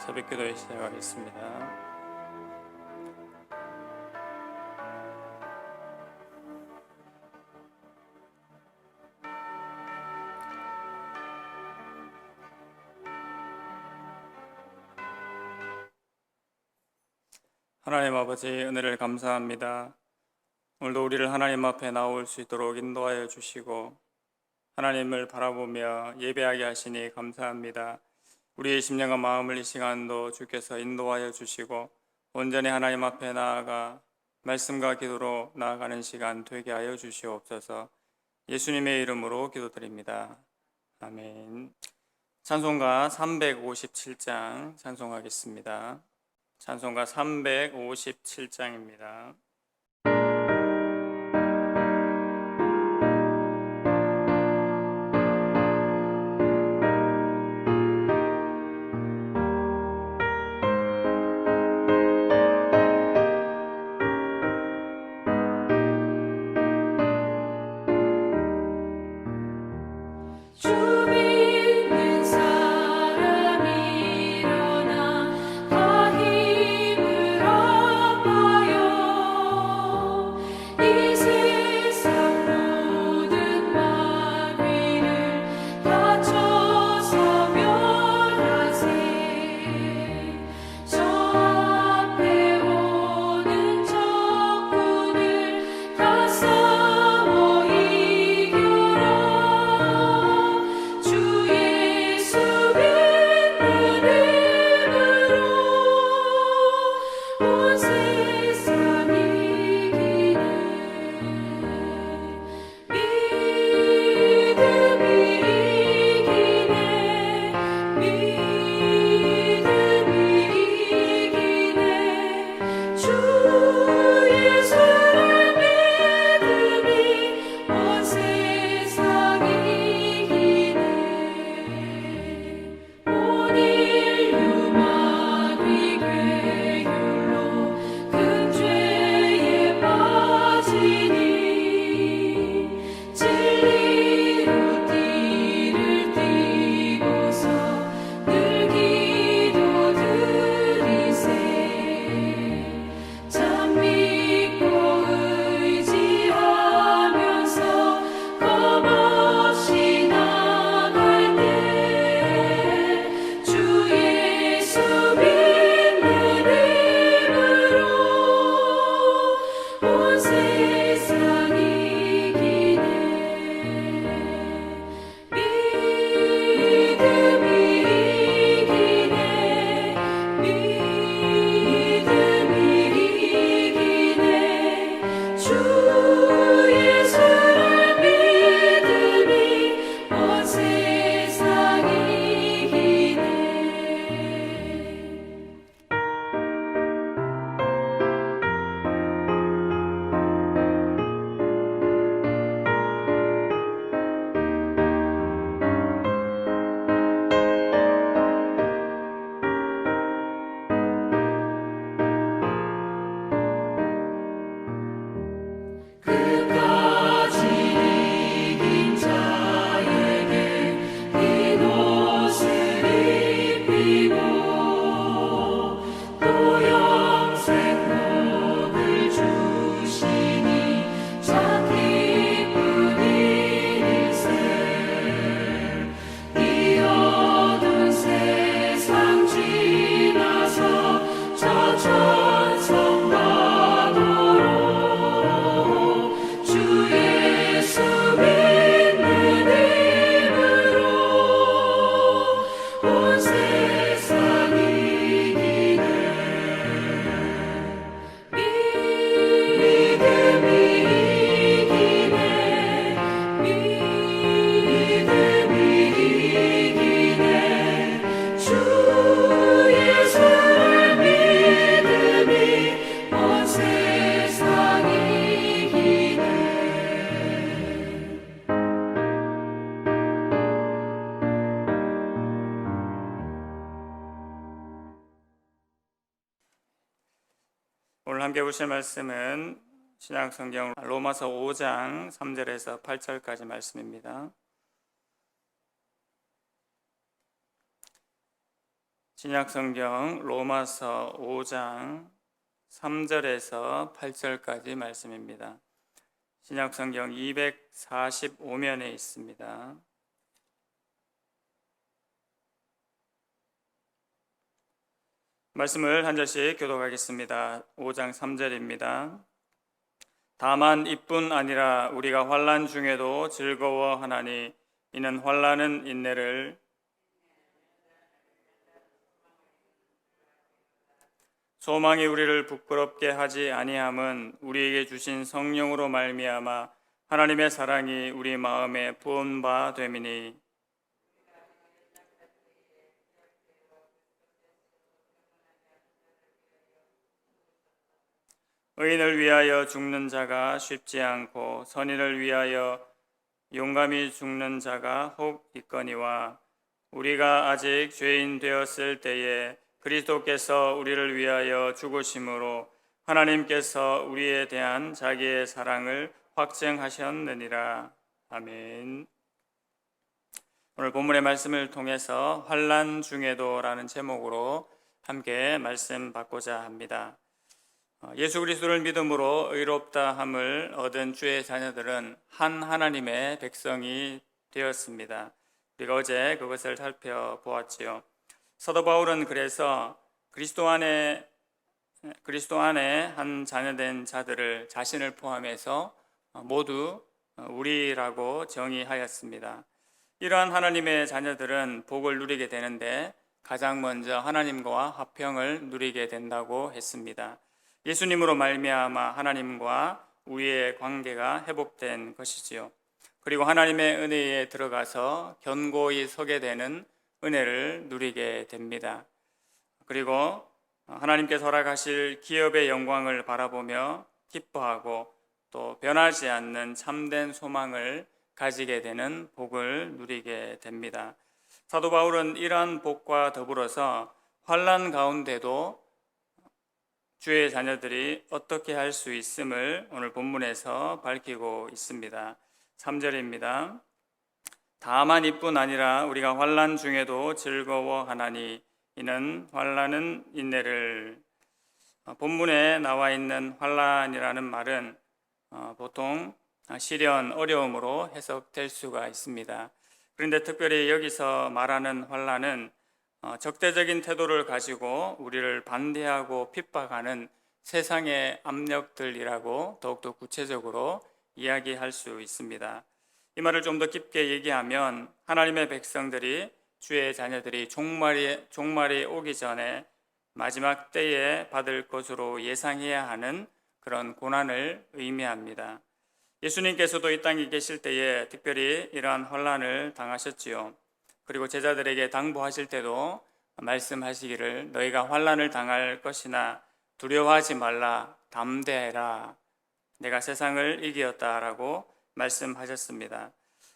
새벽기도에 시작하겠습니다. 하나님 아버지, 은혜를 감사합니다. 오늘도 우리를 하나님 앞에 나올 수 있도록 인도하여 주시고 하나님을 바라보며 예배하게 하시니 감사합니다. 우리의 심령과 마음을 이 시간도 주께서 인도하여 주시고 온전히 하나님 앞에 나아가 말씀과 기도로 나아가는 시간 되게 하여 주시옵소서. 예수님의 이름으로 기도드립니다. 아멘. 찬송가 357장 찬송하겠습니다. 찬송가 357장입니다. 오늘 함께 보실 말씀은 신약성경 로마서 5장 3절에서 8절까지 말씀입니다. 신약성경 로마서 5장 3절에서 8절까지 말씀입니다. 신약성경 245면에 있습니다. 말씀을 한 절씩 교독하겠습니다. 5장 3절입니다. 다만 이뿐 아니라 우리가 환난 중에도 즐거워하나니 이는 환난은 인내를, 소망이 우리를 부끄럽게 하지 아니함은 우리에게 주신 성령으로 말미암아 하나님의 사랑이 우리 마음에 부은 바 됨이니, 의인을 위하여 죽는 자가 쉽지 않고 선인을 위하여 용감히 죽는 자가 혹 있거니와 우리가 아직 죄인 되었을 때에 그리스도께서 우리를 위하여 죽으심으로 하나님께서 우리에 대한 자기의 사랑을 확증하셨느니라. 아멘. 오늘 본문의 말씀을 통해서 환난 중에도라는 제목으로 함께 말씀 받고자 합니다. 예수 그리스도를 믿음으로 의롭다 함을 얻은 주의 자녀들은 한 하나님의 백성이 되었습니다. 우리가 어제 그것을 살펴보았지요. 사도 바울은 그래서 그리스도 안에 한 자녀된 자들을 자신을 포함해서 모두 우리라고 정의하였습니다. 이러한 하나님의 자녀들은 복을 누리게 되는데 가장 먼저 하나님과 화평을 누리게 된다고 했습니다. 예수님으로 말미암아 하나님과 우리의 관계가 회복된 것이지요. 그리고 하나님의 은혜에 들어가서 견고히 서게 되는 은혜를 누리게 됩니다. 그리고 하나님께서 허락하실 기업의 영광을 바라보며 기뻐하고 또 변하지 않는 참된 소망을 가지게 되는 복을 누리게 됩니다. 사도 바울은 이러한 복과 더불어서 환난 가운데도 주의 자녀들이 어떻게 할 수 있음을 오늘 본문에서 밝히고 있습니다. 3절입니다. 다만 이뿐 아니라 우리가 환난 중에도 즐거워하나니 이는 환난은 인내를. 본문에 나와 있는 환난이라는 말은 보통 시련, 어려움으로 해석될 수가 있습니다. 그런데 특별히 여기서 말하는 환난은 적대적인 태도를 가지고 우리를 반대하고 핍박하는 세상의 압력들이라고 더욱더 구체적으로 이야기할 수 있습니다. 이 말을 좀 더 깊게 얘기하면 하나님의 백성들이, 주의 자녀들이 종말이 오기 전에 마지막 때에 받을 것으로 예상해야 하는 그런 고난을 의미합니다. 예수님께서도 이 땅에 계실 때에 특별히 이러한 환난을 당하셨지요. 그리고 제자들에게 당부하실 때도 말씀하시기를 너희가 환난을 당할 것이나 두려워하지 말라, 담대해라, 내가 세상을 이기었다라고 말씀하셨습니다.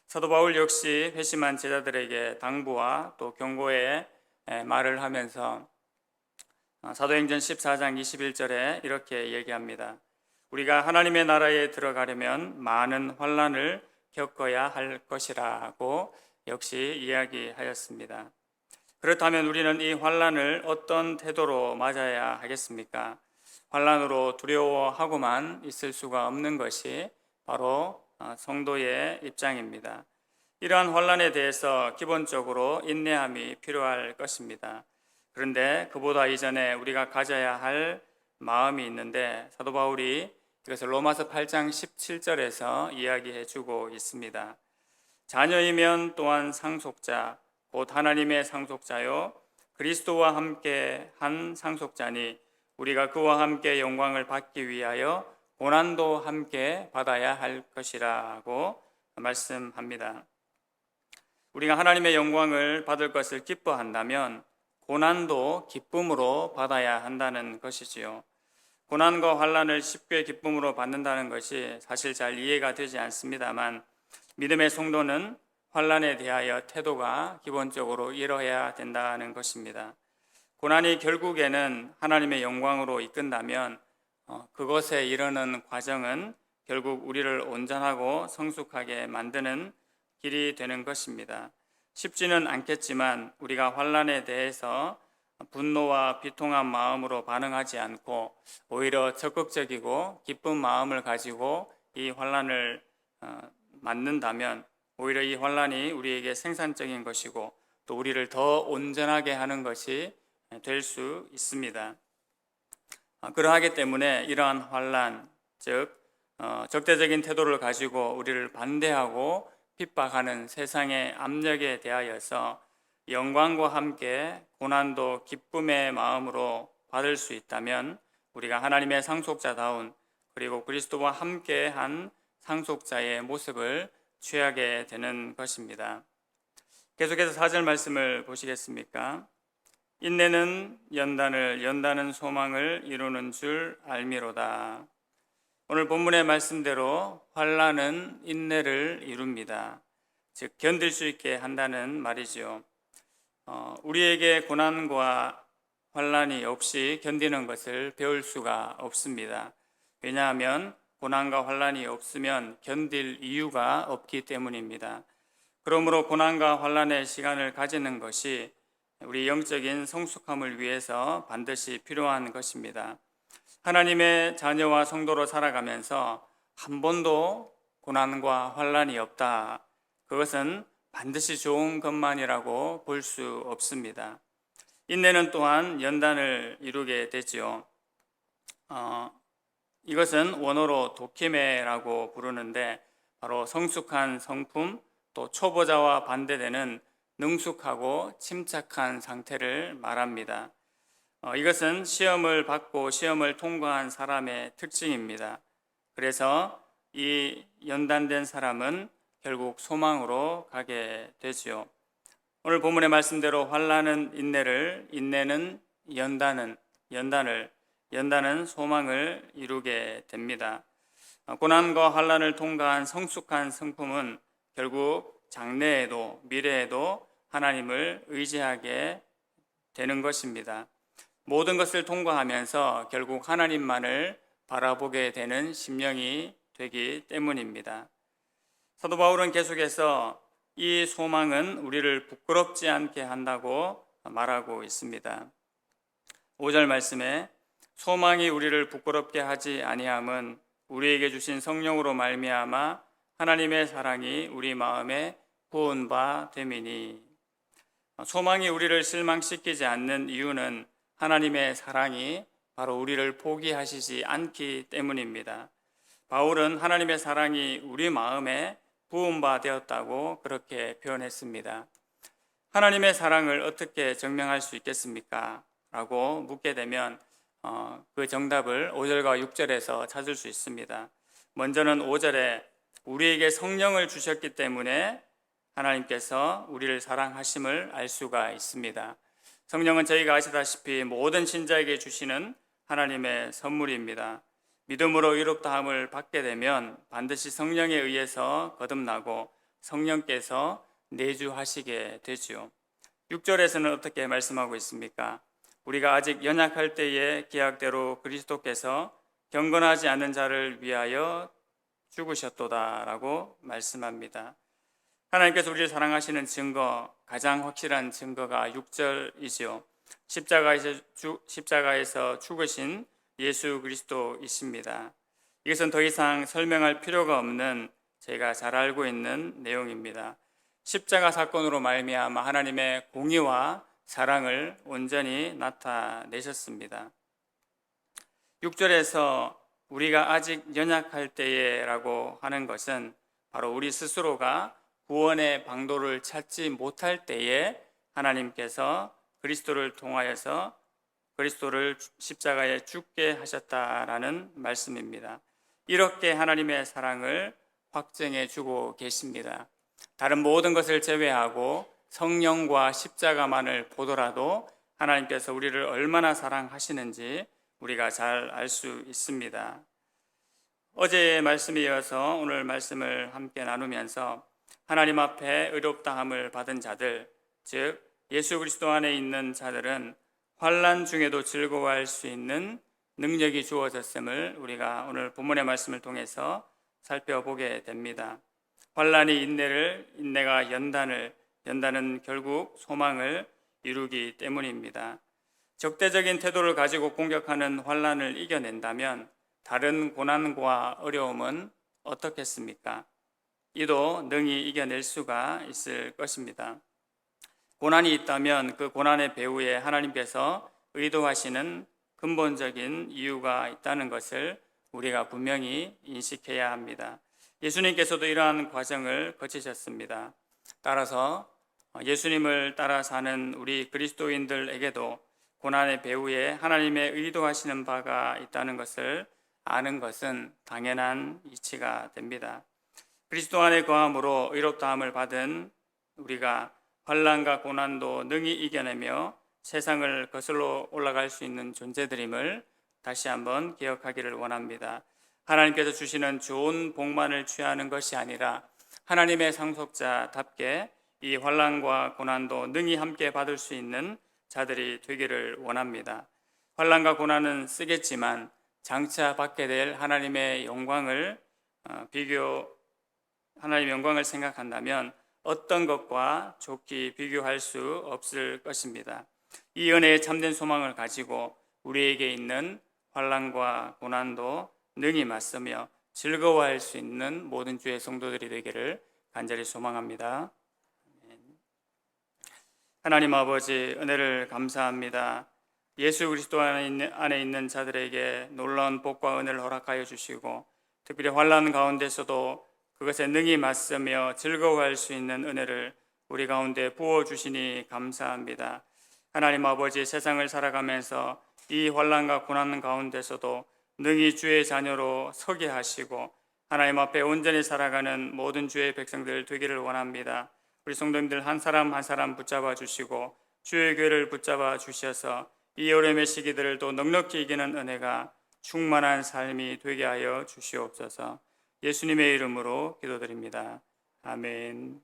사도 바울 역시 회심한 제자들에게 당부와 또 경고의 말을 하면서 사도행전 14장 21절에 이렇게 얘기합니다. 우리가 하나님의 나라에 들어가려면 많은 환난을 겪어야 할 것이라고 역시 이야기하였습니다. 그렇다면 우리는 이 환난을 어떤 태도로 맞아야 하겠습니까? 환난으로 두려워하고만 있을 수가 없는 것이 바로 성도의 입장입니다. 이러한 환난에 대해서 기본적으로 인내함이 필요할 것입니다. 그런데 그보다 이전에 우리가 가져야 할 마음이 있는데 사도 바울이 이것을 로마서 8장 17절에서 이야기해 주고 있습니다. 자녀이면 또한 상속자, 곧 하나님의 상속자요 그리스도와 함께 한 상속자니 우리가 그와 함께 영광을 받기 위하여 고난도 함께 받아야 할 것이라고 말씀합니다. 우리가 하나님의 영광을 받을 것을 기뻐한다면 고난도 기쁨으로 받아야 한다는 것이지요. 고난과 환난을 쉽게 기쁨으로 받는다는 것이 사실 잘 이해가 되지 않습니다만 믿음의 성도는 환난에 대하여 태도가 기본적으로 이러해야 된다는 것입니다. 고난이 결국에는 하나님의 영광으로 이끈다면 그것에 이르는 과정은 결국 우리를 온전하고 성숙하게 만드는 길이 되는 것입니다. 쉽지는 않겠지만 우리가 환난에 대해서 분노와 비통한 마음으로 반응하지 않고 오히려 적극적이고 기쁜 마음을 가지고 이 환난을 맞는다면 오히려 이 환난이 우리에게 생산적인 것이고 또 우리를 더 온전하게 하는 것이 될 수 있습니다. 그러하기 때문에 이러한 환난, 즉 적대적인 태도를 가지고 우리를 반대하고 핍박하는 세상의 압력에 대하여서 영광과 함께 고난도 기쁨의 마음으로 받을 수 있다면 우리가 하나님의 상속자다운 그리고 그리스도와 함께한 상속자의 모습을 취하게 되는 것입니다. 계속해서 4절 말씀을 보시겠습니까? 인내는 연단을, 연단은 소망을 이루는 줄 알미로다. 오늘 본문의 말씀대로 환난은 인내를 이룹니다. 즉 견딜 수 있게 한다는 말이죠. 우리에게 고난과 환난이 없이 견디는 것을 배울 수가 없습니다. 왜냐하면 고난과 환난이 없으면 견딜 이유가 없기 때문입니다. 그러므로 고난과 환난의 시간을 가지는 것이 우리 영적인 성숙함을 위해서 반드시 필요한 것입니다. 하나님의 자녀와 성도로 살아가면서 한 번도 고난과 환난이 없다. 그것은 반드시 좋은 것만이라고 볼 수 없습니다. 인내는 또한 연단을 이루게 되지요. 이것은 원어로 도키메라고 부르는데 바로 성숙한 성품 또 초보자와 반대되는 능숙하고 침착한 상태를 말합니다. 이것은 시험을 받고 시험을 통과한 사람의 특징입니다. 그래서 이 연단된 사람은 결국 소망으로 가게 되지요. 오늘 본문의 말씀대로 환난은 인내를, 인내는 연단은 소망을 이루게 됩니다. 고난과 환난을 통과한 성숙한 성품은 결국 장래에도 미래에도 하나님을 의지하게 되는 것입니다. 모든 것을 통과하면서 결국 하나님만을 바라보게 되는 심령이 되기 때문입니다. 사도 바울은 계속해서 이 소망은 우리를 부끄럽지 않게 한다고 말하고 있습니다. 5절 말씀에 소망이 우리를 부끄럽게 하지 아니함은 우리에게 주신 성령으로 말미암아 하나님의 사랑이 우리 마음에 부은 바 됨이니. 소망이 우리를 실망시키지 않는 이유는 하나님의 사랑이 바로 우리를 포기하시지 않기 때문입니다. 바울은 하나님의 사랑이 우리 마음에 부은 바 되었다고 그렇게 표현했습니다. 하나님의 사랑을 어떻게 증명할 수 있겠습니까? 라고 묻게 되면 그 정답을 5절과 6절에서 찾을 수 있습니다. 먼저는 5절에 우리에게 성령을 주셨기 때문에 하나님께서 우리를 사랑하심을 알 수가 있습니다. 성령은 저희가 아시다시피 모든 신자에게 주시는 하나님의 선물입니다. 믿음으로 의롭다함을 받게 되면 반드시 성령에 의해서 거듭나고 성령께서 내주하시게 되지요. 6절에서는 어떻게 말씀하고 있습니까? 우리가 아직 연약할 때에 기약대로 그리스도께서 경건하지 않는 자를 위하여 죽으셨도다라고 말씀합니다. 하나님께서 우리를 사랑하시는 증거, 가장 확실한 증거가 6절이지요. 십자가에서 죽으신 예수 그리스도이십니다. 이것은 더 이상 설명할 필요가 없는 제가 잘 알고 있는 내용입니다. 십자가 사건으로 말미암아 하나님의 공의와 사랑을 온전히 나타내셨습니다. 6절에서 우리가 아직 연약할 때에라고 하는 것은 바로 우리 스스로가 구원의 방도를 찾지 못할 때에 하나님께서 그리스도를 통하여서 그리스도를 십자가에 죽게 하셨다라는 말씀입니다. 이렇게 하나님의 사랑을 확증해 주고 계십니다. 다른 모든 것을 제외하고 성령과 십자가만을 보더라도 하나님께서 우리를 얼마나 사랑하시는지 우리가 잘 알 수 있습니다. 어제의 말씀에 이어서 오늘 말씀을 함께 나누면서 하나님 앞에 의롭다함을 받은 자들, 즉 예수 그리스도 안에 있는 자들은 환난 중에도 즐거워할 수 있는 능력이 주어졌음을 우리가 오늘 본문의 말씀을 통해서 살펴보게 됩니다. 환난이 인내를, 인내가 연단을, 연단은 결국 소망을 이루기 때문입니다. 적대적인 태도를 가지고 공격하는 환난을 이겨낸다면 다른 고난과 어려움은 어떻겠습니까? 이도 능히 이겨낼 수가 있을 것입니다. 고난이 있다면 그 고난의 배후에 하나님께서 의도하시는 근본적인 이유가 있다는 것을 우리가 분명히 인식해야 합니다. 예수님께서도 이러한 과정을 거치셨습니다. 따라서 예수님을 따라 사는 우리 그리스도인들에게도 고난의 배후에 하나님의 의도하시는 바가 있다는 것을 아는 것은 당연한 이치가 됩니다. 그리스도 안에 거함으로 의롭다함을 받은 우리가 환난과 고난도 능히 이겨내며 세상을 거슬러 올라갈 수 있는 존재들임을 다시 한번 기억하기를 원합니다. 하나님께서 주시는 좋은 복만을 취하는 것이 아니라 하나님의 상속자답게 이 환난과 고난도 능히 함께 받을 수 있는 자들이 되기를 원합니다. 환난과 고난은 쓰겠지만 장차 받게 될 하나님의 영광을 생각한다면 어떤 것과 좋게 비교할 수 없을 것입니다. 이 은혜의 참된 소망을 가지고 우리에게 있는 환난과 고난도 능히 맞서며 즐거워할 수 있는 모든 주의 성도들이 되기를 간절히 소망합니다. 하나님 아버지, 은혜를 감사합니다. 예수 그리스도 안에 있는 자들에게 놀라운 복과 은혜를 허락하여 주시고 특별히 환난 가운데서도 그것에 능히 맞서며 즐거워할 수 있는 은혜를 우리 가운데 부어주시니 감사합니다. 하나님 아버지, 세상을 살아가면서 이 환난과 고난 가운데서도 능히 주의 자녀로 서게 하시고 하나님 앞에 온전히 살아가는 모든 주의 백성들 되기를 원합니다. 우리 성도님들 한 사람 한 사람 붙잡아 주시고 주의 교회를 붙잡아 주셔서 이 어려움의 시기들을 넉넉히 이기는 은혜가 충만한 삶이 되게 하여 주시옵소서. 예수님의 이름으로 기도드립니다. 아멘.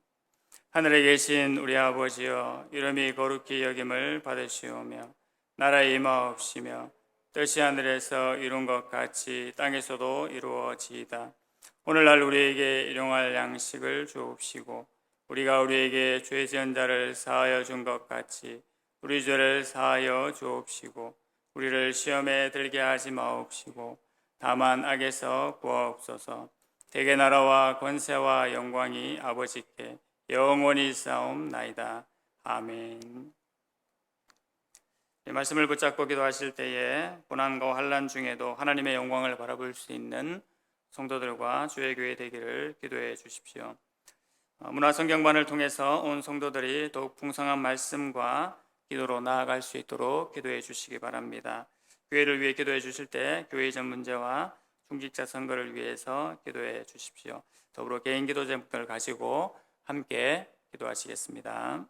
하늘에 계신 우리 아버지여, 이름이 거룩히 여김을 받으시오며 나라의 임하옵시며 뜻이 하늘에서 이룬 것 같이 땅에서도 이루어지이다. 오늘날 우리에게 일용할 양식을 주옵시고 우리가 우리에게 죄 지은 자를 사하여 준 것 같이 우리 죄를 사하여 주옵시고 우리를 시험에 들게 하지 마옵시고 다만 악에서 구하옵소서. 대개 나라와 권세와 영광이 아버지께 영원히 있사옵나이다. 아멘. 이 말씀을 붙잡고 기도하실 때에 고난과 환난 중에도 하나님의 영광을 바라볼 수 있는 성도들과 주의 교회 되기를 기도해 주십시오. 문화성경반을 통해서 온 성도들이 더욱 풍성한 말씀과 기도로 나아갈 수 있도록 기도해 주시기 바랍니다. 교회를 위해 기도해 주실 때 교회 이전 문제와 중직자 선거를 위해서 기도해 주십시오. 더불어 개인 기도 제목들을 가지고 함께 기도하시겠습니다.